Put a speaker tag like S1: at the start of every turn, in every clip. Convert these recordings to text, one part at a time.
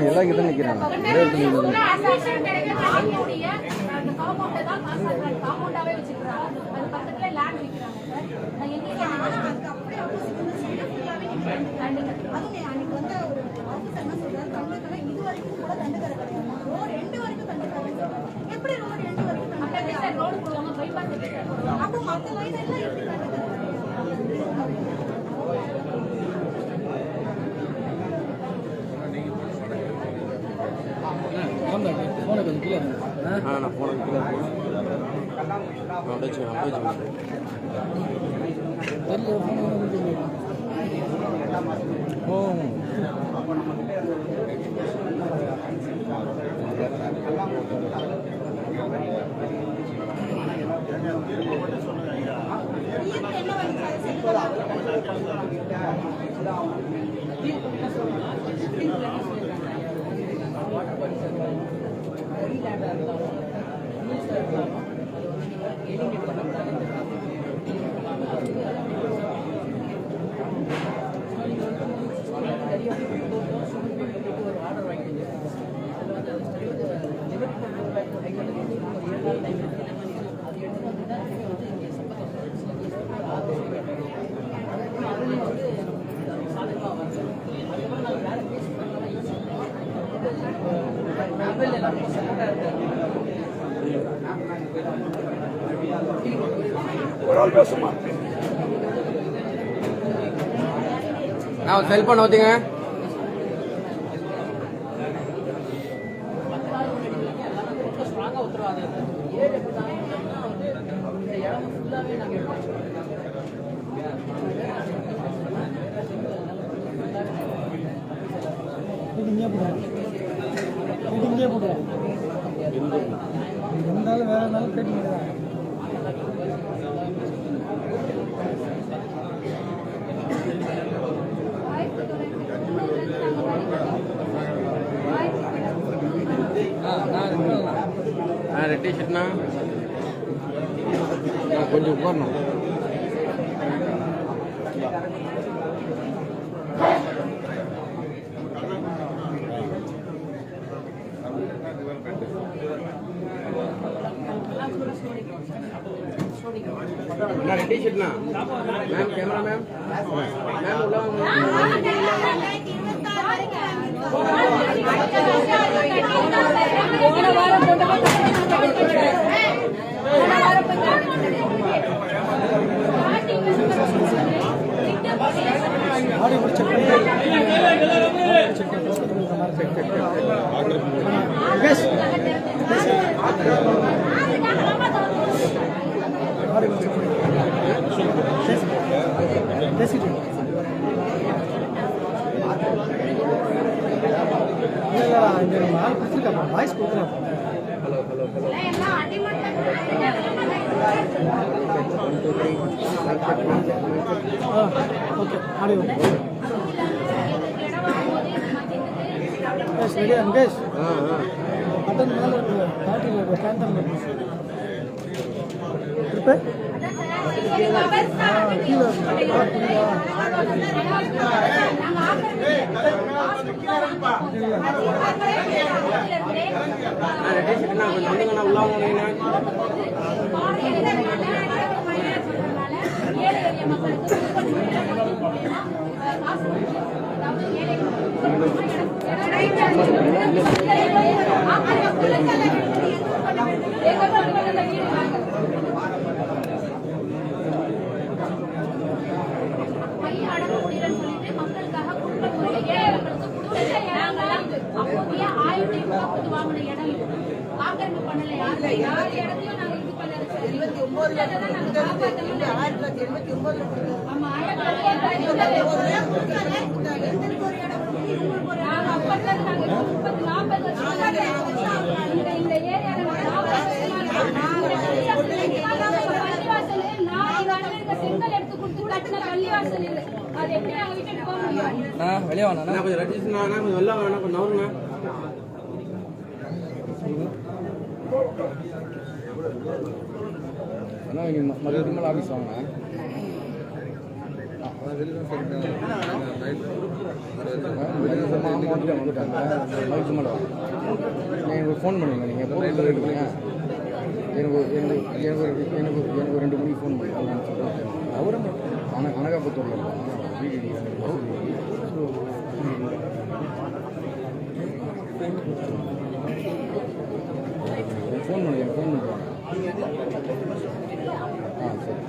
S1: எல்லா கிட்ட நிற்கிறாங்க. போன கொஞ்சம் கீழே நான் போன கீழே நான் செல்போன் ஊற்றிங்க. இருந்தாலும் வேற நாள் கேட்டீங்க. ரெட் டிஷர்ட்னா கொஞ்சம் உட்காரணும். ரெட் டிஷர்ட்னா மேம் கேமரா மேம் மேம் உள்ள வாய்ஸ் கொடுக்குறேன். Hello hello okay audio ready Ankesh. Button மேலே பேட்டரி கேன்சல் ப்ரிப்பேர் வெளியே வாங்க கொஞ்சம் ரெஜிஸ்டர் கொஞ்சம் வெளில வாங்க கொஞ்சம் நவருங்க. அண்ணா நீங்கள் மதியத்துக்கு மேலே ஆஃபீஸ் வாங்க.
S2: ஃபோன் பண்ணுங்க நீங்கள் எப்போ எடுக்கிறீங்க எனக்கு 2 மணிக்கு ஃபோன் பண்ணுங்க அவரும் அனகாபுத்தூரில் இருக்காங்க வீடு ஃபோன் பண்ணுங்க ஃபோன் பண்ணுறாங்க சரி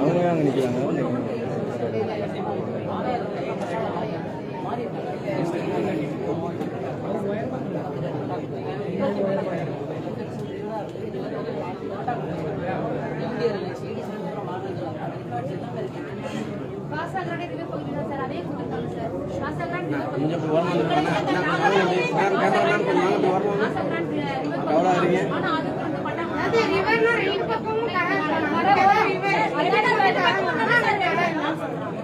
S2: அவங்க அங்கே நிற்கிறாங்க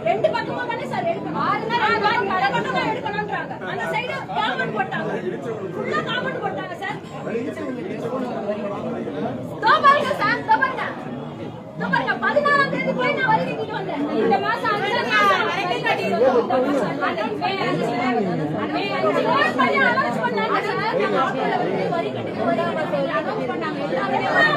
S3: ரெண்டு பக்கமும் தானே சார் எடுக்கணும். எடுக்கணும்ன்றாங்க. அந்த சைடு காம்பவுண்ட் போட்டாங்க. ஃபுல்லா காம்பவுண்ட் போட்டாங்க சார். தோ பாருங்க சார், தோ பாருங்க. தோ பாருங்க 14ஆம் தேதி போய் நான் வரி கட்டிட்டு வந்தேன். இந்த மாசம் 5ஆம் மாசம் வரி கட்டிட்டு வந்தேன். அனௌன்ஸ் பண்ணாங்க சார். நாட்ல வந்து வரி கட்டிட்டு அனௌன்ஸ் பண்ணாங்க. எல்லாரும்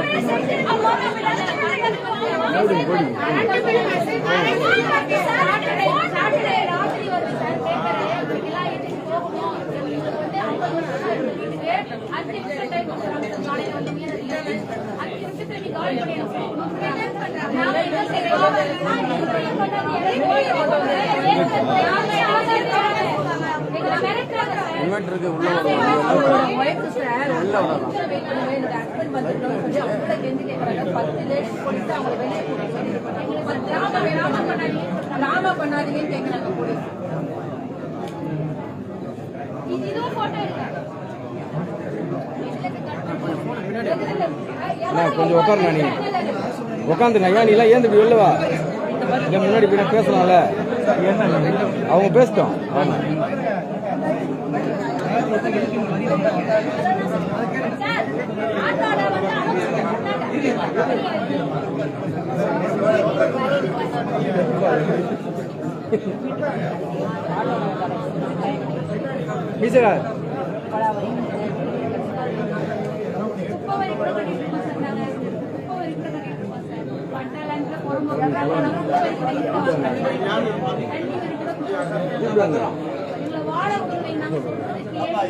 S3: ராத்திரி வருது சார் பேப்பர் எல்லாம் எடுத்து போகணும். எங்களுக்கு வந்து 50 வருஷம் வீட்டுக்கு 5 நிமிஷம் டைம் கொடுக்குறாங்க. காலையில வந்து 5 நிமிஷத்துல நீ கால் பண்ணிடணும். நாங்க என்ன செய்யறோம்?
S2: இன்வெர்டருக்கு உள்ள
S3: பண்ணாதீங்கன்னு கேக்குறாங்க போலீஸ். இதுவும் போட்டோ எடுக்க
S2: கொஞ்சம் உட்காருண்ணா நீ உட்காந்துண்ணா ஏன் நீ எல்லாம் ஏந்து வெளில வா இல்லை முன்னாடி போய் பேசலாம்ல அவங்க பேசிட்டோம் மீசகா
S3: வாழ உரிமை நாங்க சொல்றது கேளுங்க,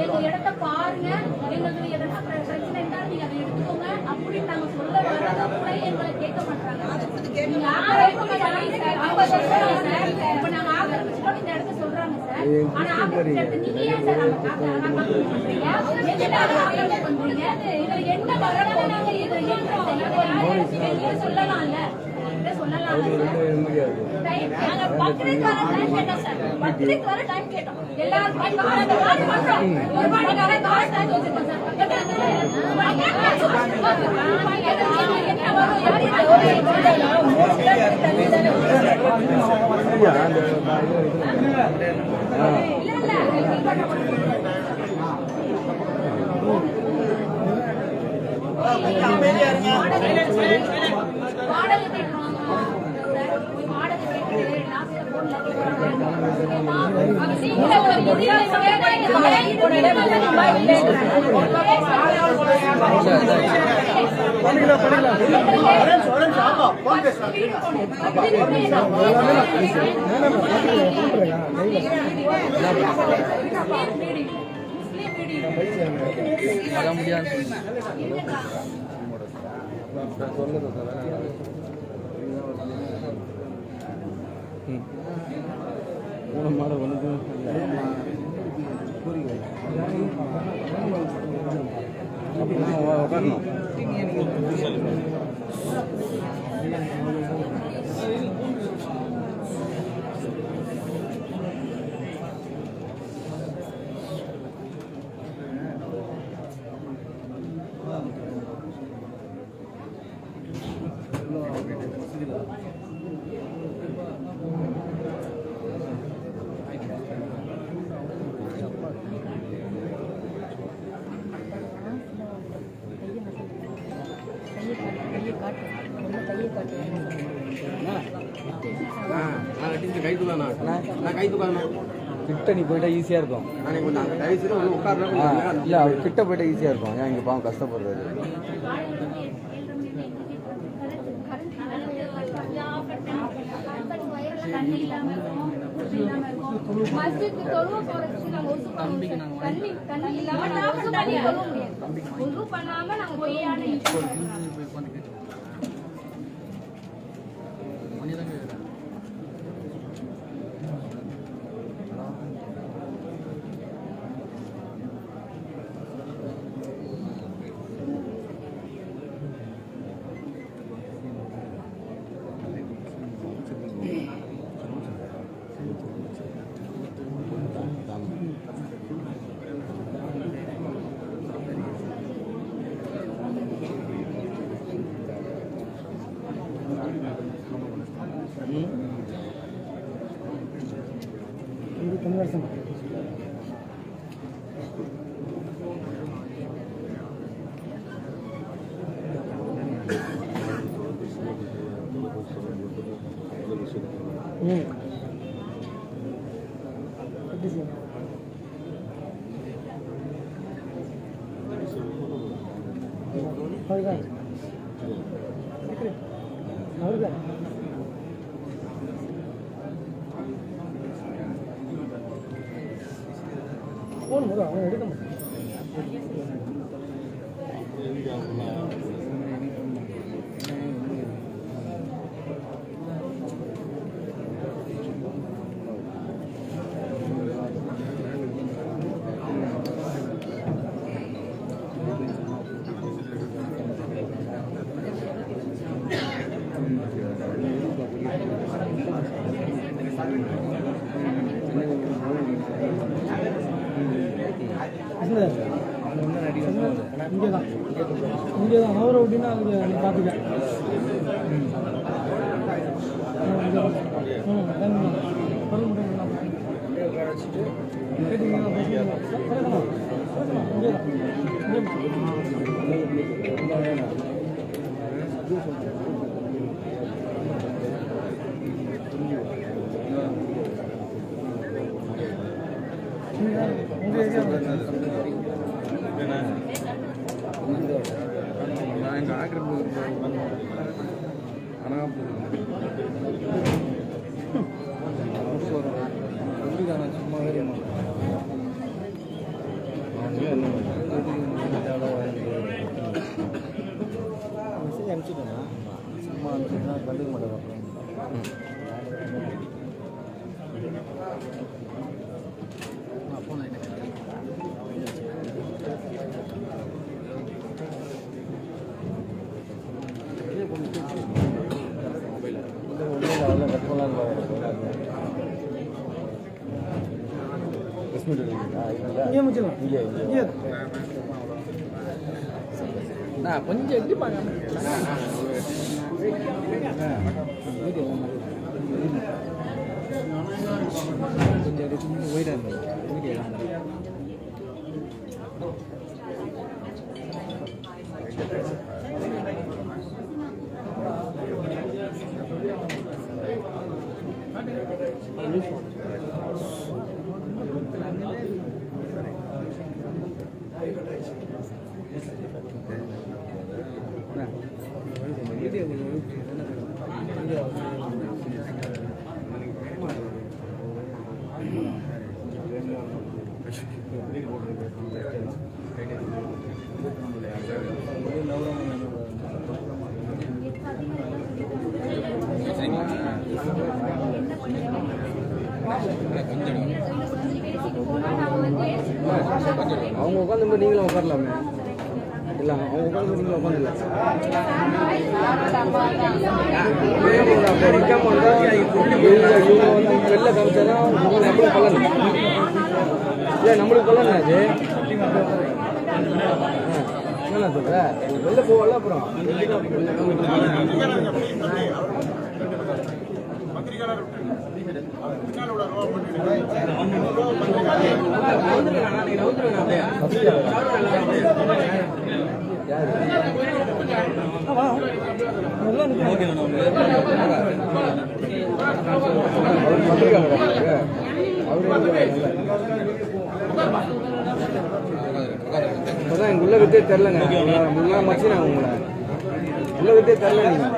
S3: எங்க இடத்தை பாருங்க, எங்களுக்கு எதனா பிரச்சனை இருந்தா நீங்க அதை எடுத்துக்கோங்க அப்படின்னு நாங்க சொல்ல வரத கூட எங்களை கேட்க மாட்டாங்க. நீங்க இப்ப நாங்க ஆக்கிரமிச்சிட்டோம் இந்த இடத்த சொல்றாங்க சார். ஆனா ஆக்கிரமிச்ச இடத்த நீங்க ஏன் சார் பண்றீங்க? என்ன வரப்போ நாங்க சொல்லலாம்ல சொல்லலாம். நாங்க பக்ரீத் வர டைம் கேட்டோம் சார். பக்ரீத் வர டைம் கேட்டோம். எல்லாரும் ஒரு பாட்டுக்கார கால் டைம் வச்சிருக்கோம் சார். என்ன வரும் யாரு
S2: மாட வந்து உட்காரணும்
S1: கை தூக்காண்ணா நான் கை தூக்காண்ணா
S2: கிட்ட நீ போயிட்டா ஈஸியாக இருக்கும்.
S1: நான் கொஞ்சம் தயவுசெய்து வந்து உட்காரணும்.
S2: இல்லை அவர் கிட்ட போயிட்டா ஈஸியாக இருக்கும். ஏன் இங்கே பாவம் கஷ்டப்படுறாரு.
S3: தண்ணி இல்லாம இருக்கும், மஸ்ஜித் தொழுவ போறதுக்கு நாங்க ஒசு தண்ணி இல்லாம நாங்க தண்ணி தொழுவ முடியாது. ஒசு பண்ணாம நாங்க பொய்யான
S4: இங்கேதான் அவரை விட்டினா அது நீ பார்த்துக்க.
S2: நான் எங்கள் ஆக்கிர ஆனால் சும்மாவே மெசேஜ் அனுப்பிச்சுட்டேன்னா சும்மா அனுப்பிச்சுன்னா கண்டுக்க மாட்டேன்.
S4: நான் கொஞ்சம் எப்படி பார்க்க கொஞ்சம் எடுத்து போயிட்டு வீடியோ
S2: அவங்க உட்காந்து நீங்களும் உட்காரலாமே. இல்லை அவங்க உட்காந்து நீங்களும் உட்காந்துல நிற்காம வந்தால் இவங்க வந்து வெளில காமிச்சாதான் நம்மளுக்கு பலன். இல்லை நம்மளுக்கு பலன் அது என்ன சொல்ற வெளில போகல. அப்புறம் யாரு
S1: இப்போதான் எங்கள் உள்ள வித்தே தெரிலங்க. முன்னாள் மச்சி நான் உங்களை உள்ள வித்தே தெரில நீங்கள்.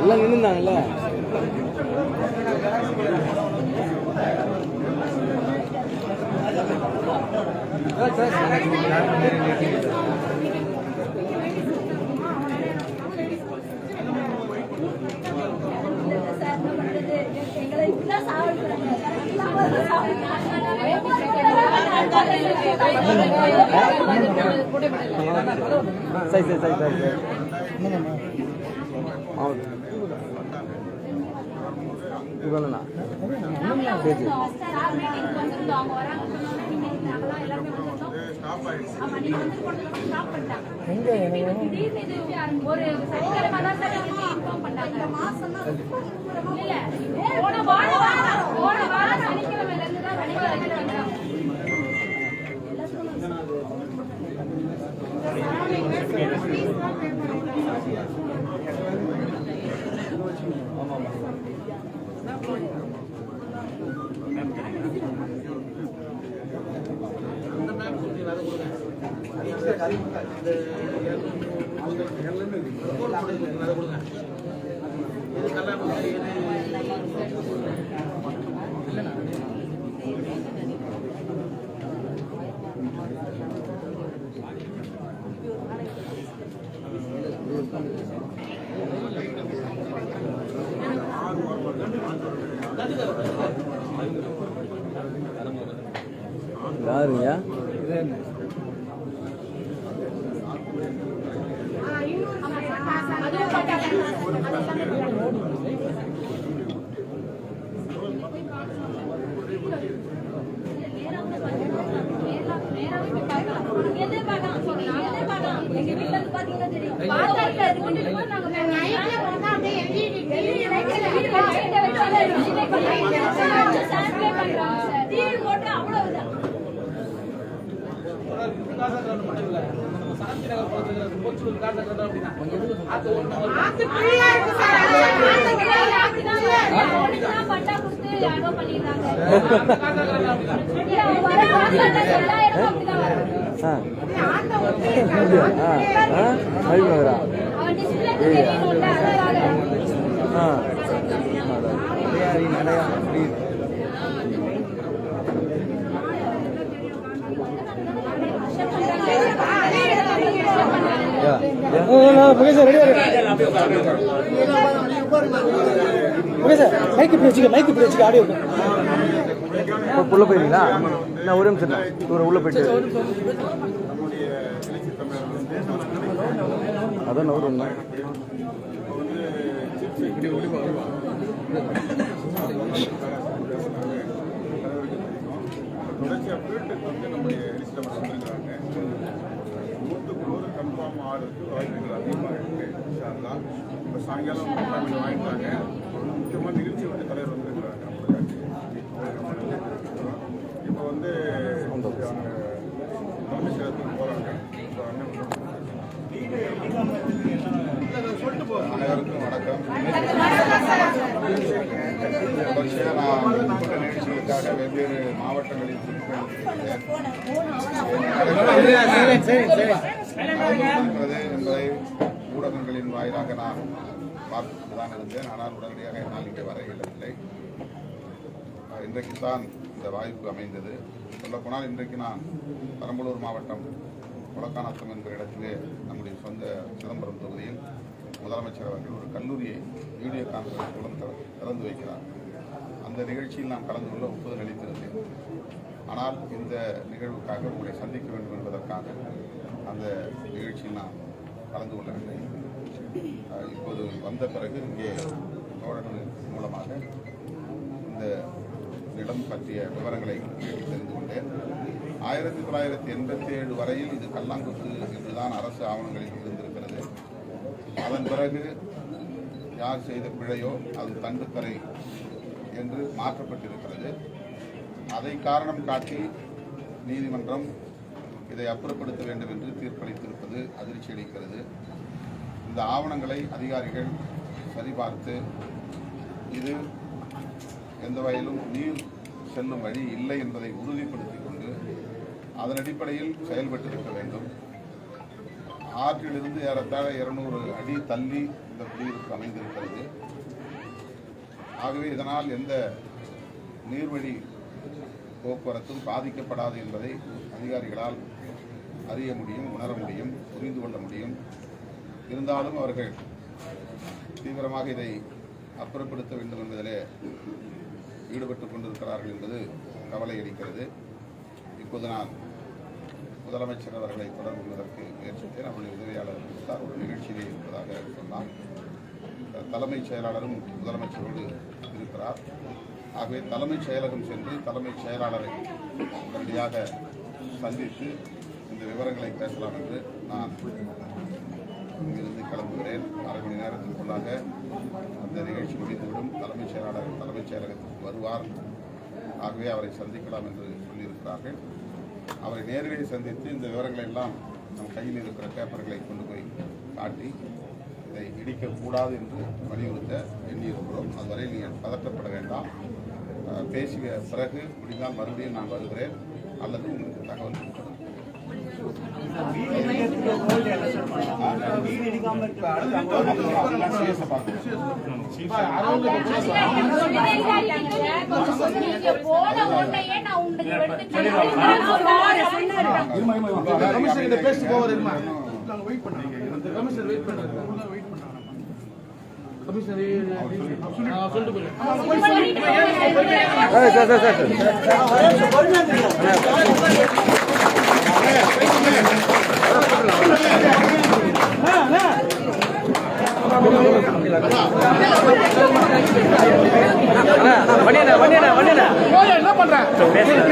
S1: எல்லாம் நின்றுந்தாங்கல்ல. சரி சரி சரி சரி சரி இவ்வளோண்ணா சரி சரி
S3: ஒரு சனிக்கிழமை தான் சார் இன்ஃபார்ம் பண்ணாங்க. போன வாரம் சனிக்கிழமையில இருந்து தான் சனிக்கிழமை வந்தாங்க.
S1: யாருங்க?
S3: எங்க வீட்டுல இருந்து பாத்தீங்கன்னா தெரியும்.
S1: உள்ள போயிருந்தீங்களா? நான் ஒரு நிமிஷம் உள்ள போயிட்டு அதான் நவரும்
S5: நம்முடைய கன்ஃபார்ம் ஆகிறதுக்கு வாய்ப்புகள் அதிகமாக இருக்கு. இப்போ சாயங்காலம் வாங்கிட்டாங்க. முக்கியமாக நிகழ்ச்சி வந்து தலைவர் வந்துருக்கிறாங்க. இப்போ வந்து தலைமைச்சகத்துக்கு போகிறாங்க. அனைவருக்கும் வணக்கம். தொடர்ச்சியாக நான் நிகழ்ச்சிகளுக்காக வெவ்வேறு மாவட்டங்களில் என்பதை ஊடகங்களின் வாயிலாக நான் பார்த்துதான் இருந்தேன். ஆனால் உடனடியாக என்னால் இங்கே வர இயலவில்லை. இன்றைக்குத்தான் இந்த வாய்ப்பு அமைந்தது. சொல்லப்போனால் இன்றைக்கு நான் பெரம்பலூர் மாவட்டம் கொளக்காநத்தம் என்கிற இடத்திலே நம்முடைய சொந்த சிதம்பரம் தொகுதியில் முதலமைச்சர் அவர்கள் ஒரு கல்லூரியை வீடியோ கான்பரன்ஸ் மூலம் திறந்து வைக்கிறார். அந்த நிகழ்ச்சியில் நான் கலந்து கொள்ள ஒப்புதல் அளித்திருந்தேன். ஆனால் இந்த நிகழ்வுக்காக உங்களை சந்திக்க வேண்டும் என்பதற்காக அந்த நிகழ்ச்சியில் நான் கலந்து கொள்ளவில்லை. இப்போது வந்த பிறகு இங்கே தோழர்கள் மூலமாக இந்த இடம் பற்றிய விவரங்களை தெரிந்து கொண்டேன். 1987 வரையில் இது கல்லாங்குத்து என்றுதான் அரசு ஆவணங்களில் இருந்திருக்கிறது. அதன் பிறகு யார் செய்த பிழையோ அது தண்டுக்கரை என்று மாற்றப்பட்டிருக்கிறது. அதை காரணம் காட்டி நீதிமன்றம் இதை அப்புறப்படுத்த வேண்டும் என்று தீர்ப்பளித்திருப்பது அதிர்ச்சி அளிக்கிறது. இந்த ஆவணங்களை அதிகாரிகள் சரிபார்த்து இது எந்த வகையிலும் நீர் செல்லும் வழி இல்லை என்பதை உறுதிப்படுத்திக் கொண்டு அதன் அடிப்படையில் செயல்பட்டிருக்க வேண்டும். ஆற்றிலிருந்து ஏறத்தாழ 200 அடி தள்ளி இந்த குடியிருப்பு அமைந்திருக்கிறது. ஆகவே இதனால் எந்த நீர்வழி போக்குவரத்தும் பாதிக்கப்படாது என்பதை அதிகாரிகளால் அறிய முடியும், உணர முடியும், புரிந்து கொள்ள முடியும். இருந்தாலும் அவர்கள் தீவிரமாக இதை அப்புறப்படுத்த வேண்டும் என்பதிலே ஈடுபட்டுக் கொண்டிருக்கிறார்கள் என்பது கவலை அளிக்கிறது. இப்போது நான் முதலமைச்சர் அவர்களை தொடர்பு கொள்வதற்கு முயற்சித்தேன். அவருடைய உதவியாளர் கொடுத்தார். ஒரு நிகழ்ச்சியிலே இருப்பதாக சொன்னார். தலைமைச் செயலாளரும் முதலமைச்சரோடு இருக்கிறார். ஆகவே தலைமைச் செயலகம் சென்று தலைமைச் செயலாளரை உடனடியாக சந்தித்து இந்த விவரங்களை பேசலாம் என்று நான் இங்கிருந்து கிளம்புகிறேன். அரை மணி நேரத்திற்குள்ளாக அந்த நிகழ்ச்சி முடிந்துவிடும். தலைமைச் செயலாளர் தலைமைச் செயலகத்திற்கு வருவார். ஆகவே அவரை சந்திக்கலாம் என்று சொல்லியிருக்கிறார்கள். அவரை நேரிலே சந்தித்து இந்த விவரங்களை எல்லாம் நம் கையில் இருக்கிற பேப்பர்களை கொண்டு போய் காட்டி இதை இடிக்கக்கூடாது என்று வலியுறுத்த எண்ணியிருக்கிறோம். அதுவரை நீங்கள் பதற்றப்பட வேண்டாம். பேசிய பிறகு முடிந்தால் மறுபடியும் நான் வருகிறேன் அல்லது உங்களுக்கு தகவல் கொடுக்கிறேன்.
S1: என்ன பண்ற